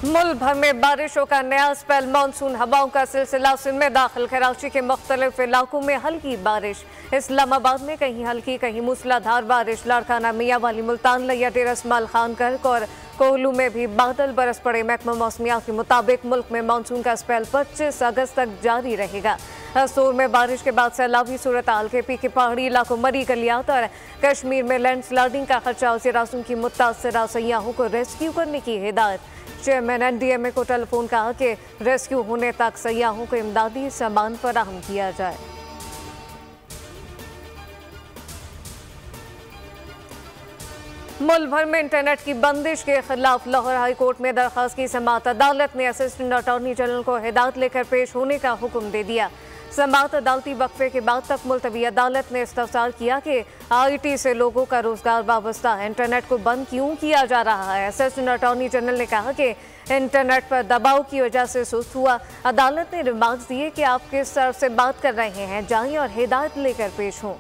मुल्क भर में बारिशों का नया स्पेल। मानसून हवाओं का सिलसिला सिंध में दाखिल। कराची के मुख्तलिफ इलाकों में हल्की बारिश। इस्लामाबाद में कहीं हल्की कहीं मूसलाधार बारिश। लाड़काना, मियांवाली, मुल्तान, लिया, डेरा इस्माइल खान, कर्क और कोहलू में भी बादल बरस पड़े। महकमा मौसमियात के मुताबिक मुल्क में मानसून का स्पेल 25 अगस्त तक जारी रहेगा। सोर में बारिश के बाद सैलाबी सूरत हाल। KP के पहाड़ी इलाकों मरी, गलियात और कश्मीर में लैंड स्लाइडिंग का खदशा। वज़ीर-ए-आज़म की मुतासरा सयाहों को रेस्क्यू करने की हिदायत। चेयरमैन NDMA को टेलीफोन कहा कि रेस्क्यू होने तक सयाहों को इमदादी सामान फराहम किया जाए। मुल्क भर में इंटरनेट की बंदिश के खिलाफ लाहौर हाई कोर्ट में दरख्वास्त की समाअत। अदालत ने असिस्टेंट अटॉर्नी जनरल को हिदायत लेकर पेश होने का हुक्म दे दिया। समाअत अदालती वक्फे के बाद तक मुलतवी। अदालत ने इस्तफसार किया कि IT से लोगों का रोजगार वाबस्ता है, इंटरनेट को बंद क्यों किया जा रहा है। असिस्टेंट अटॉर्नी जनरल ने कहा कि इंटरनेट पर दबाव की वजह से सुस्त हुआ। अदालत ने रिमार्क्स दिए कि आप किस तरफ से बात कर रहे हैं, जाएं और हिदायत लेकर पेश हों।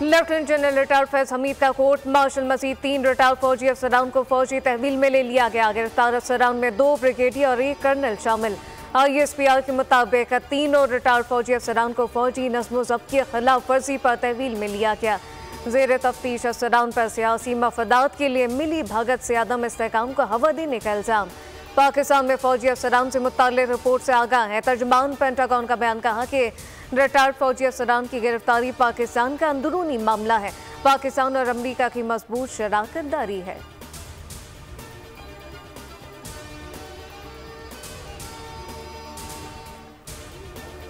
Lieutenant general retired Faiz Hamid का कोर्ट मार्शल। मजीद 3 रिटायर्ड फौजी अफसरान को फौजी तहवील में ले लिया गया। गिरफ्तार अफसरान में 2 ब्रिगेडियर और 1 कर्नल शामिल। ISPR के मुताबिक तीनों रिटायर्ड फौजी अफसरान को फौजी नज़्म ज़ब्त की खिलाफ वर्जी पर तहवील में लिया गया। ज़ेर तफ्तीश अफसरान पर सियासी मफादात के लिए मिली भगत से अदम इस्तेहकाम को हवा देने का इल्ज़ाम। पाकिस्तान में फौजी अफसरान से मुताल्लिक़ रिपोर्ट से आगाह है। तर्जुमान पेंटागन का बयान कहा कि रिटायर्ड फौजी अफसरान की गिरफ्तारी पाकिस्तान का अंदरूनी मामला है। पाकिस्तान और अमरीका की मजबूत शराकत दारी है।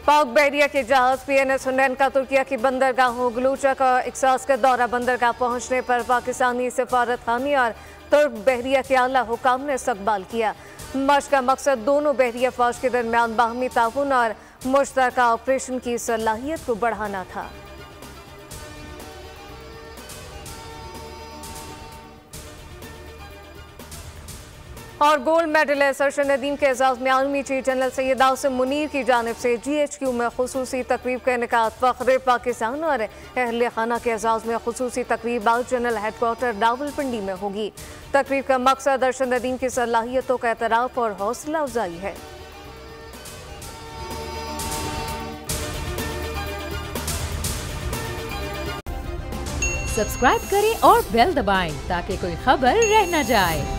पाक बहरिया के जहाज PNS हुनैन का तुर्किया की बंदरगाहों गलूचक और इक्सास का दौरा। बंदरगाह पहुंचने पर पाकिस्तानी सफारत खानी और तुर्क बहरिया के आला हुकाम ने इस्तकबाल किया। मश्क का मकसद दोनों बहरिया फौज के दरमियान बाहमी ताउन और मुश्तरका ऑपरेशन की सलाहियत को बढ़ाना था। और गोल्ड मेडलिस्ट अरशद नदीम के एजाज में army chief general Syed Asim Munir की जानिब से GHQ में खुसूसी तकरीब का इनेकाद। फ़ख्र पाकिस्तान और अहले खाना के एजाज में खुसूसी तकरीब आज जनरल हेडक्वार्टर रावलपिंडी में होगी। तकरीब का मकसद अरशद नदीम की सलाहियतों का एतराफ़ और हौसला अफजाई है। सब्सक्राइब करें और बेल दबाएं ताकि कोई खबर रह न जाए।